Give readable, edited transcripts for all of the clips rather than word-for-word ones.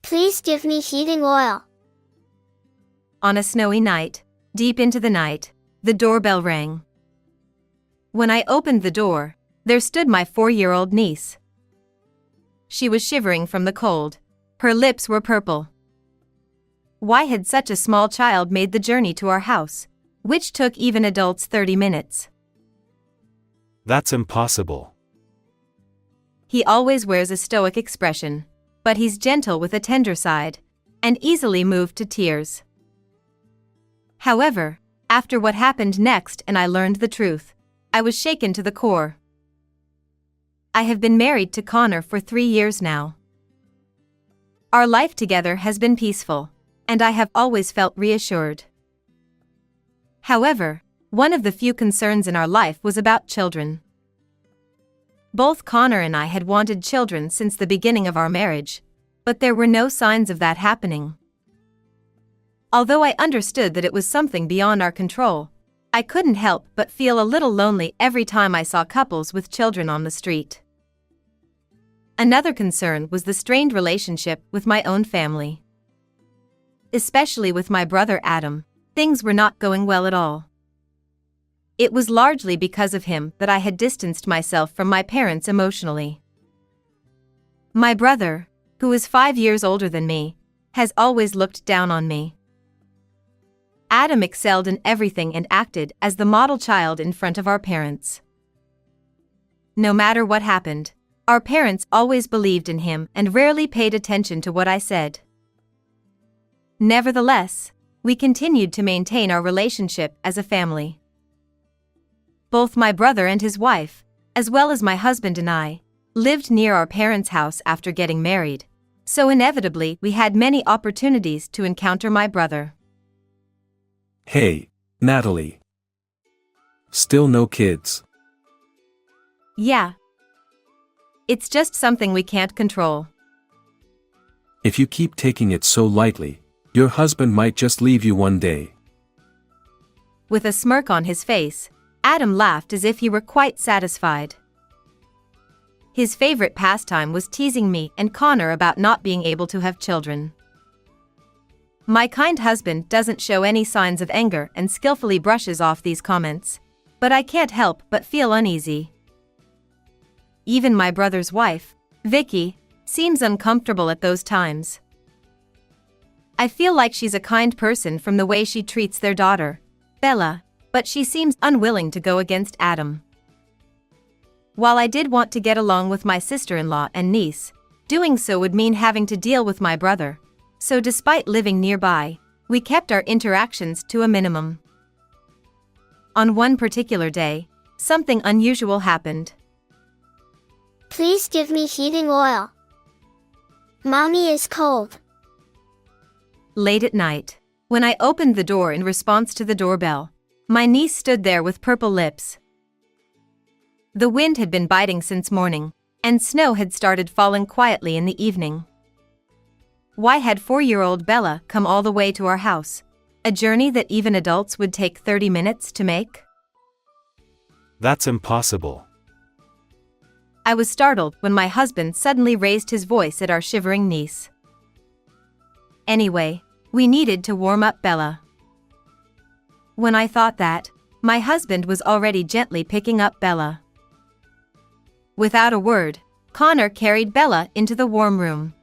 Please give me heating oil. On a snowy night, deep into the night, the doorbell rang. When I opened the door, there stood my 4-year-old niece. She was shivering from the cold. Her lips were purple. Why had such a small child made the journey to our house, which took even adults 30 minutes? That's impossible. He always wears a stoic expression, but he's gentle with a tender side, and easily moved to tears. However, after what happened next and I learned the truth, I was shaken to the core. I have been married to Connor for 3 years now. Our life together has been peaceful, and I have always felt reassured. However, one of the few concerns in our life was about children. Both Connor and I had wanted children since the beginning of our marriage, but there were no signs of that happening. Although I understood that it was something beyond our control, I couldn't help but feel a little lonely every time I saw couples with children on the street. Another concern was the strained relationship with my own family. Especially with my brother Adam, things were not going well at all. It was largely because of him that I had distanced myself from my parents emotionally. My brother, who is 5 years older than me, has always looked down on me. Adam excelled in everything and acted as the model child in front of our parents. No matter what happened, our parents always believed in him and rarely paid attention to what I said. Nevertheless, we continued to maintain our relationship as a family. Both my brother and his wife, as well as my husband and I, lived near our parents' house after getting married, so inevitably we had many opportunities to encounter my brother. Hey, Natalie. Still no kids? Yeah. It's just something we can't control. If you keep taking it so lightly, your husband might just leave you one day. With a smirk on his face, Adam laughed as if he were quite satisfied. His favorite pastime was teasing me and Connor about not being able to have children. My kind husband doesn't show any signs of anger and skillfully brushes off these comments, but I can't help but feel uneasy. Even my brother's wife, Vicky, seems uncomfortable at those times. I feel like she's a kind person from the way she treats their daughter, Bella, but she seems unwilling to go against Adam. While I did want to get along with my sister-in-law and niece, doing so would mean having to deal with my brother, so despite living nearby, we kept our interactions to a minimum. On one particular day, something unusual happened. Please give me heating oil. Mommy is cold. Late at night, when I opened the door in response to the doorbell, my niece stood there with purple lips. The wind had been biting since morning, and snow had started falling quietly in the evening. Why had 4-year-old Bella come all the way to our house, a journey that even adults would take 30 minutes to make? That's impossible. I was startled when my husband suddenly raised his voice at our shivering niece. Anyway, we needed to warm up Bella. When I thought that, my husband was already gently picking up Bella. Without a word, Connor carried Bella into the warm room.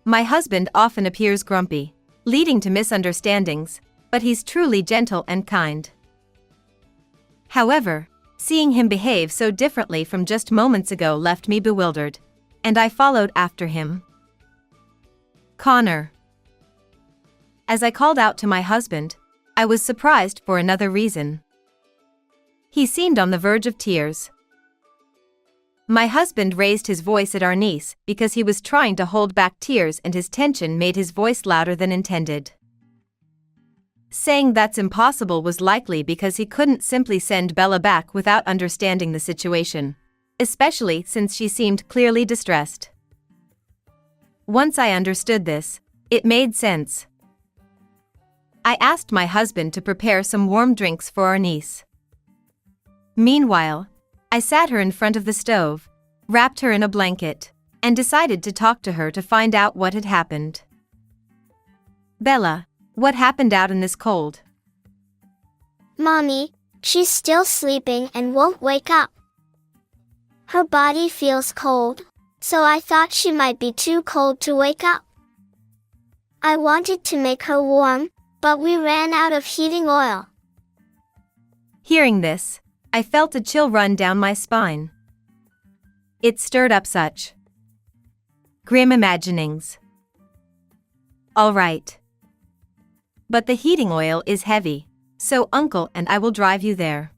My husband often appears grumpy, leading to misunderstandings, but he's truly gentle and kind. However, seeing him behave so differently from just moments ago left me bewildered, and I followed after him. Connor. As I called out to my husband, I was surprised for another reason. He seemed on the verge of tears. My husband raised his voice at our niece because he was trying to hold back tears and his tension made his voice louder than intended. Saying that's impossible was likely because he couldn't simply send Bella back without understanding the situation, especially since she seemed clearly distressed. Once I understood this, it made sense. I asked my husband to prepare some warm drinks for our niece. Meanwhile, I sat her in front of the stove, wrapped her in a blanket, and decided to talk to her to find out what had happened. Bella, what happened out in this cold? Mommy, she's still sleeping and won't wake up. Her body feels cold, so I thought she might be too cold to wake up. I wanted to make her warm, but we ran out of heating oil. Hearing this, I felt a chill run down my spine. It stirred up such grim imaginings. All right. But the heating oil is heavy, so Uncle and I will drive you there.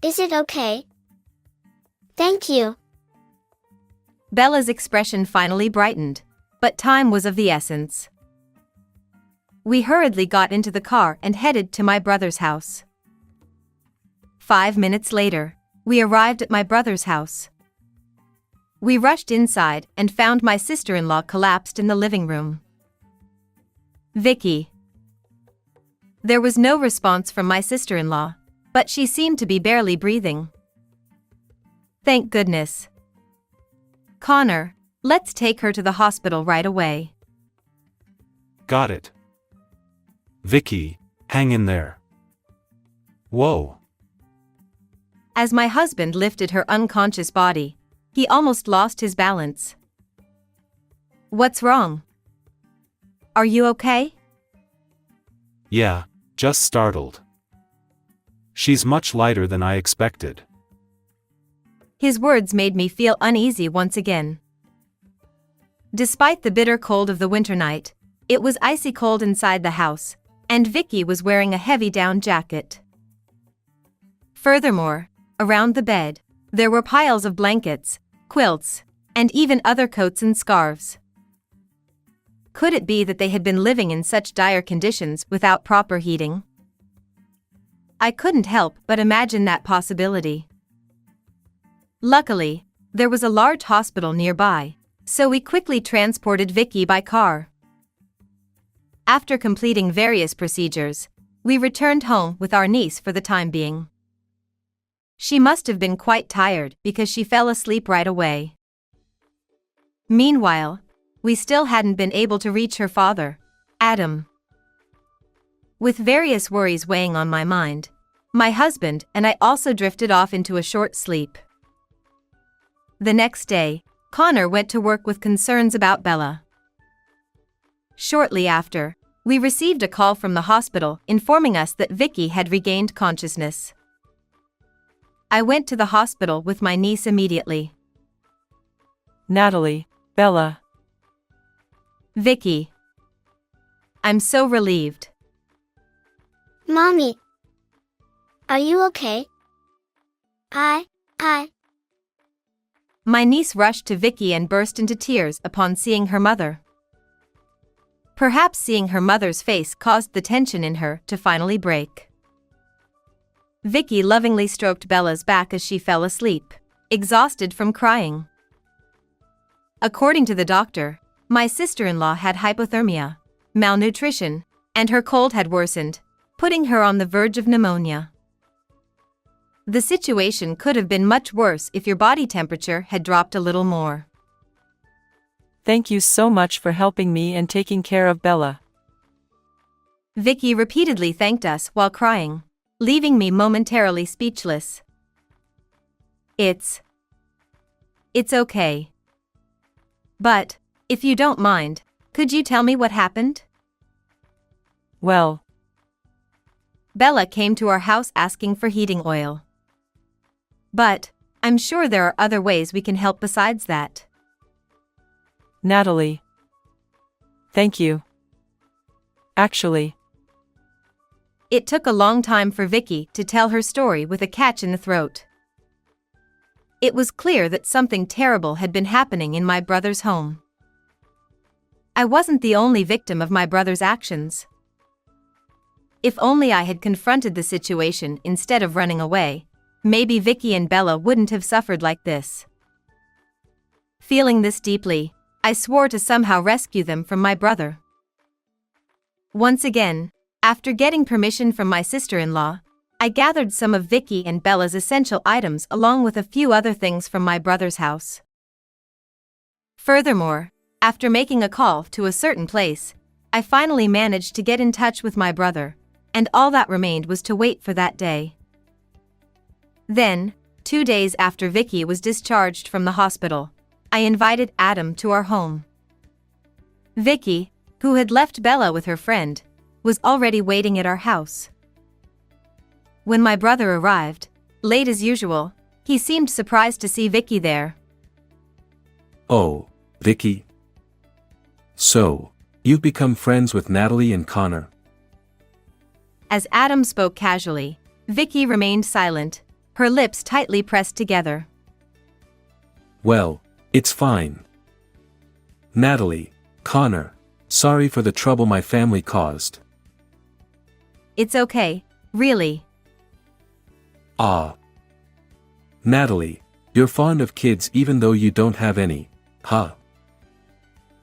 Is it okay? Thank you. Bella's expression finally brightened, but time was of the essence. We hurriedly got into the car and headed to my brother's house. 5 minutes later, we arrived at my brother's house. We rushed inside and found my sister-in-law collapsed in the living room. Vicky. There was no response from my sister-in-law, but she seemed to be barely breathing. Thank goodness. Connor, let's take her to the hospital right away. Got it. Vicky, hang in there. Whoa. As my husband lifted her unconscious body, he almost lost his balance. What's wrong? Are you okay? Yeah, just startled. She's much lighter than I expected. His words made me feel uneasy once again. Despite the bitter cold of the winter night, it was icy cold inside the house, and Vicky was wearing a heavy down jacket. Furthermore, around the bed, there were piles of blankets, quilts, and even other coats and scarves. Could it be that they had been living in such dire conditions without proper heating? I couldn't help but imagine that possibility. Luckily, there was a large hospital nearby, so we quickly transported Vicky by car. After completing various procedures, we returned home with our niece for the time being. She must have been quite tired because she fell asleep right away. Meanwhile, we still hadn't been able to reach her father, Adam. With various worries weighing on my mind, my husband and I also drifted off into a short sleep. The next day, Connor went to work with concerns about Bella. Shortly after, we received a call from the hospital informing us that Vicky had regained consciousness. I went to the hospital with my niece immediately. Natalie, Bella. Vicky. I'm so relieved. Mommy. Are you okay? I. My niece rushed to Vicky and burst into tears upon seeing her mother. Perhaps seeing her mother's face caused the tension in her to finally break. Vicky lovingly stroked Bella's back as she fell asleep, exhausted from crying. According to the doctor, my sister-in-law had hypothermia, malnutrition, and her cold had worsened, putting her on the verge of pneumonia. The situation could have been much worse if your body temperature had dropped a little more. Thank you so much for helping me and taking care of Bella. Vicky repeatedly thanked us while crying, leaving me momentarily speechless. It's okay. But, if you don't mind, could you tell me what happened? Well, Bella came to our house asking for heating oil. But, I'm sure there are other ways we can help besides that. Natalie. Thank you. Actually, It took a long time for Vicky to tell her story with a catch in the throat. It was clear that something terrible had been happening in my brother's home. I wasn't the only victim of my brother's actions. If only I had confronted the situation instead of running away, maybe Vicky and Bella wouldn't have suffered like this. Feeling this deeply, I swore to somehow rescue them from my brother. Once again, after getting permission from my sister-in-law, I gathered some of Vicky and Bella's essential items along with a few other things from my brother's house. Furthermore, after making a call to a certain place, I finally managed to get in touch with my brother, and all that remained was to wait for that day. Then, 2 days after Vicky was discharged from the hospital, I invited Adam to our home. Vicky, who had left Bella with her friend, was already waiting at our house. When my brother arrived, late as usual, he seemed surprised to see Vicky there. Oh, Vicky. So, you've become friends with Natalie and Connor. As Adam spoke casually, Vicky remained silent, her lips tightly pressed together. Well, it's fine. Natalie, Connor, sorry for the trouble my family caused. It's okay, really. Ah. Natalie, you're fond of kids even though you don't have any, huh?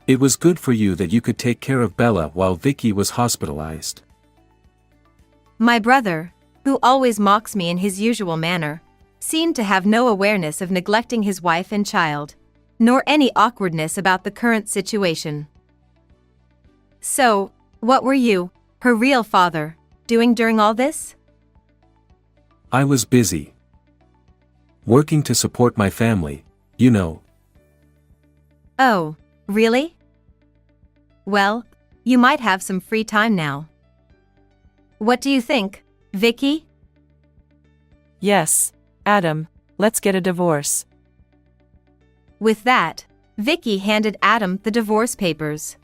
It was good for you that you could take care of Bella while Vicky was hospitalized. My brother, who always mocks me in his usual manner, seemed to have no awareness of neglecting his wife and child, nor any awkwardness about the current situation. So, what were you, her real father, doing during all this? I was busy. Working to support my family, you know. Oh, really? Well, you might have some free time now. What do you think, Vicky? Yes, Adam, let's get a divorce. With that, Vicky handed Adam the divorce papers.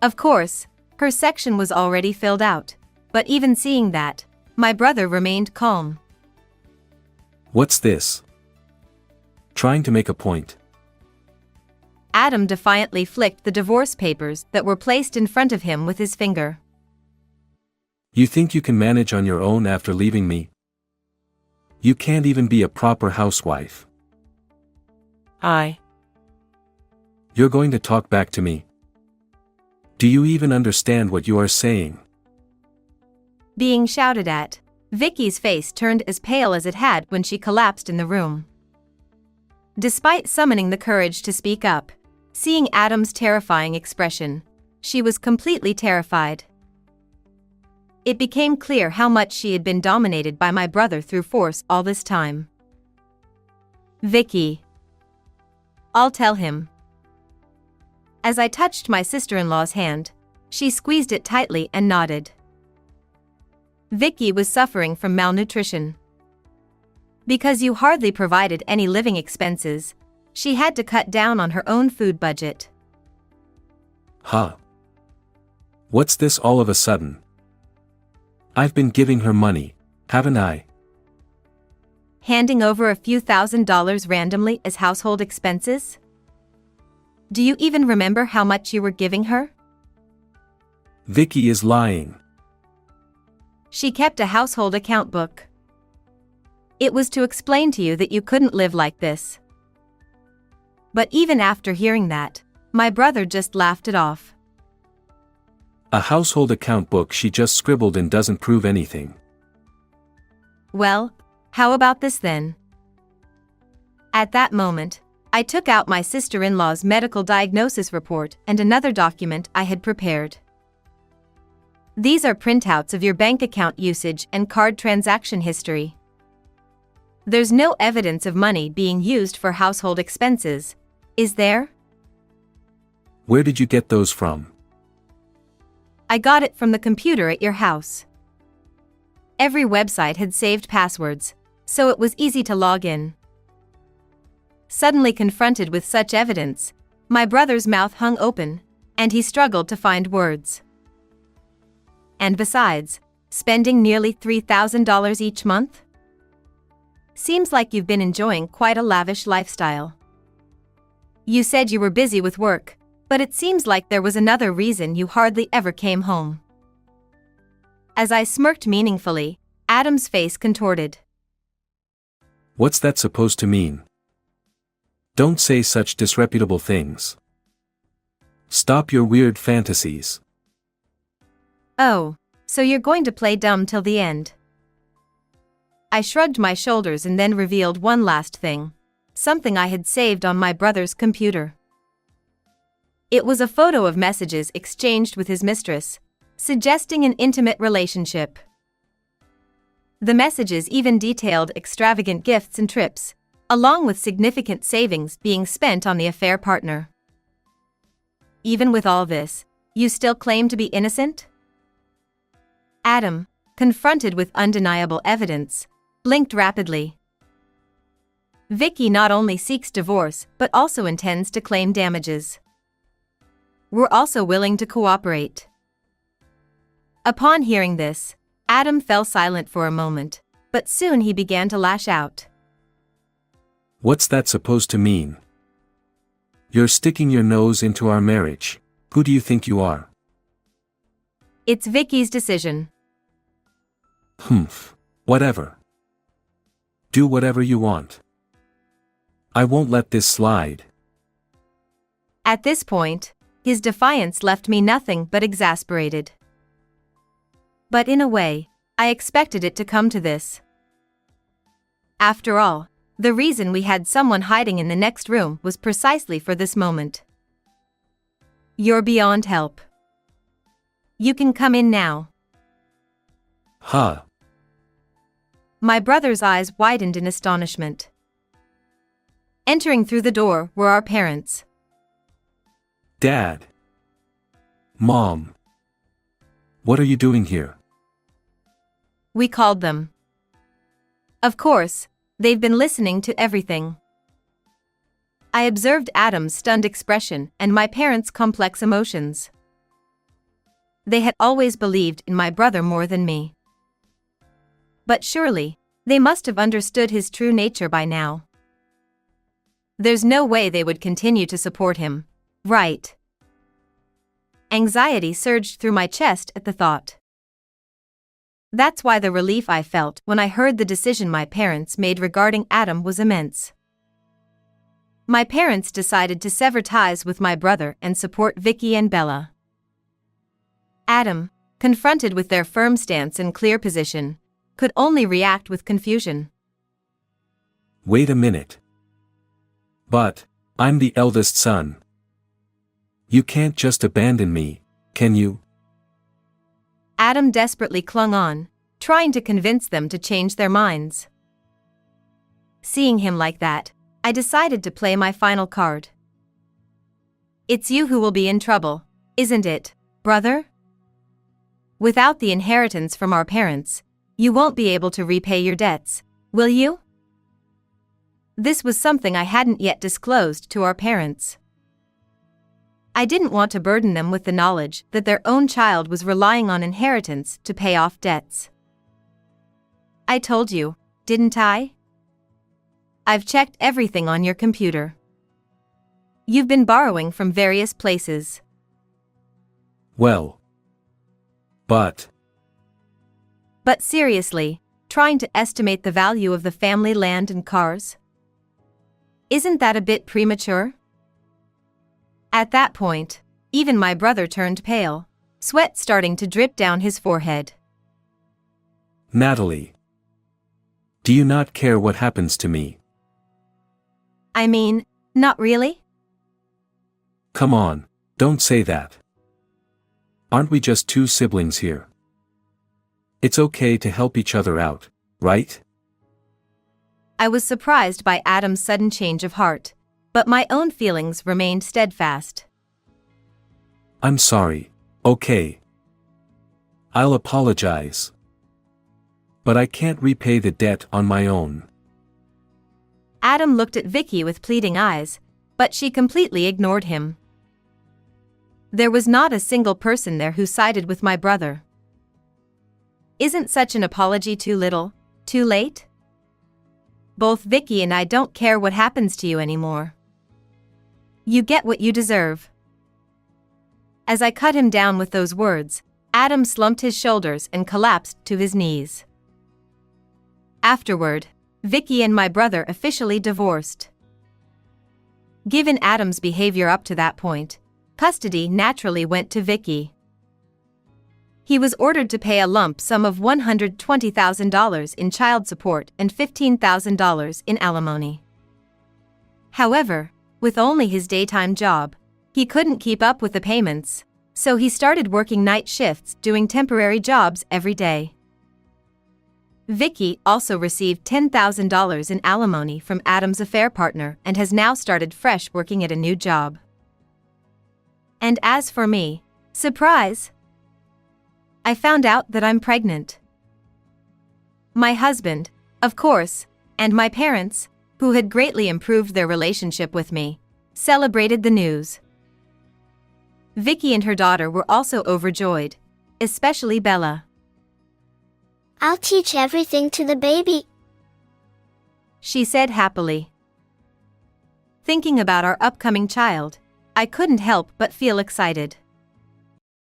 Of course, her section was already filled out, but even seeing that, my brother remained calm. What's this? Trying to make a point. Adam defiantly flicked the divorce papers that were placed in front of him with his finger. You think you can manage on your own after leaving me? You can't even be a proper housewife. You're going to talk back to me? Do you even understand what you are saying? Being shouted at, Vicky's face turned as pale as it had when she collapsed in the room. Despite summoning the courage to speak up, seeing Adam's terrifying expression, she was completely terrified. It became clear how much she had been dominated by my brother through force all this time. Vicky. I'll tell him. As I touched my sister-in-law's hand, she squeezed it tightly and nodded. Vicky was suffering from malnutrition. Because you hardly provided any living expenses, she had to cut down on her own food budget. Huh? What's this all of a sudden? I've been giving her money, haven't I? Handing over a few $1,000s randomly as household expenses? Do you even remember how much you were giving her? Vicky is lying. She kept a household account book. It was to explain to you that you couldn't live like this. But even after hearing that, my brother just laughed it off. A household account book she just scribbled in doesn't prove anything. Well, how about this then? At that moment, I took out my sister-in-law's medical diagnosis report and another document I had prepared. These are printouts of your bank account usage and card transaction history. There's no evidence of money being used for household expenses, is there? Where did you get those from? I got it from the computer at your house. Every website had saved passwords, so it was easy to log in. Suddenly confronted with such evidence, my brother's mouth hung open, and he struggled to find words. And besides, spending nearly $3,000 each month? Seems like you've been enjoying quite a lavish lifestyle. You said you were busy with work, but it seems like there was another reason you hardly ever came home. As I smirked meaningfully, Adam's face contorted. What's that supposed to mean? Don't say such disreputable things. Stop your weird fantasies. Oh, so you're going to play dumb till the end. I shrugged my shoulders and then revealed one last thing, something I had saved on my brother's computer. It was a photo of messages exchanged with his mistress, suggesting an intimate relationship. The messages even detailed extravagant gifts and trips, along with significant savings being spent on the affair partner. Even with all this, you still claim to be innocent? Adam, confronted with undeniable evidence, blinked rapidly. Vicky not only seeks divorce but also intends to claim damages. We're also willing to cooperate. Upon hearing this, Adam fell silent for a moment, but soon he began to lash out. What's that supposed to mean? You're sticking your nose into our marriage. Who do you think you are? It's Vicky's decision. Whatever. Do whatever you want. I won't let this slide. At this point, his defiance left me nothing but exasperated. But in a way, I expected it to come to this. After all, the reason we had someone hiding in the next room was precisely for this moment. You're beyond help. You can come in now. Huh. My brother's eyes widened in astonishment. Entering through the door were our parents. Dad. Mom. What are you doing here? We called them. Of course, they've been listening to everything. I observed Adam's stunned expression and my parents' complex emotions. They had always believed in my brother more than me. But surely, they must have understood his true nature by now. There's no way they would continue to support him, right? Anxiety surged through my chest at the thought. That's why the relief I felt when I heard the decision my parents made regarding Adam was immense. My parents decided to sever ties with my brother and support Vicky and Bella. Adam, confronted with their firm stance and clear position, could only react with confusion. Wait a minute. But, I'm the eldest son. You can't just abandon me, can you? Adam desperately clung on, trying to convince them to change their minds. Seeing him like that, I decided to play my final card. It's you who will be in trouble, isn't it, brother? Without the inheritance from our parents, you won't be able to repay your debts, will you? This was something I hadn't yet disclosed to our parents. I didn't want to burden them with the knowledge that their own child was relying on inheritance to pay off debts. I told you, didn't I? I've checked everything on your computer. You've been borrowing from various places. Well. But seriously, trying to estimate the value of the family land and cars? Isn't that a bit premature? At that point, even my brother turned pale, sweat starting to drip down his forehead. Natalie. Do you not care what happens to me? I mean, not really? Come on, don't say that. Aren't we just two siblings here? It's okay to help each other out, right? I was surprised by Adam's sudden change of heart, but my own feelings remained steadfast. I'm sorry, okay. I'll apologize. But I can't repay the debt on my own. Adam looked at Vicky with pleading eyes, but she completely ignored him. There was not a single person there who sided with my brother. Isn't such an apology too little, too late? Both Vicky and I don't care what happens to you anymore. You get what you deserve. As I cut him down with those words, Adam slumped his shoulders and collapsed to his knees. Afterward, Vicky and my brother officially divorced. Given Adam's behavior up to that point, custody naturally went to Vicky. He was ordered to pay a lump sum of $120,000 in child support and $15,000 in alimony. However, with only his daytime job, He couldn't keep up with the payments, so he started working night shifts doing temporary jobs every day. Vicky also received $10,000 in alimony from Adam's affair partner and has now started fresh working at a new job. And as for me, surprise! I found out that I'm pregnant. My husband, of course, and my parents, who had greatly improved their relationship with me, celebrated the news. Vicky and her daughter were also overjoyed, especially Bella. I'll teach everything to the baby, she said happily. Thinking about our upcoming child, I couldn't help but feel excited.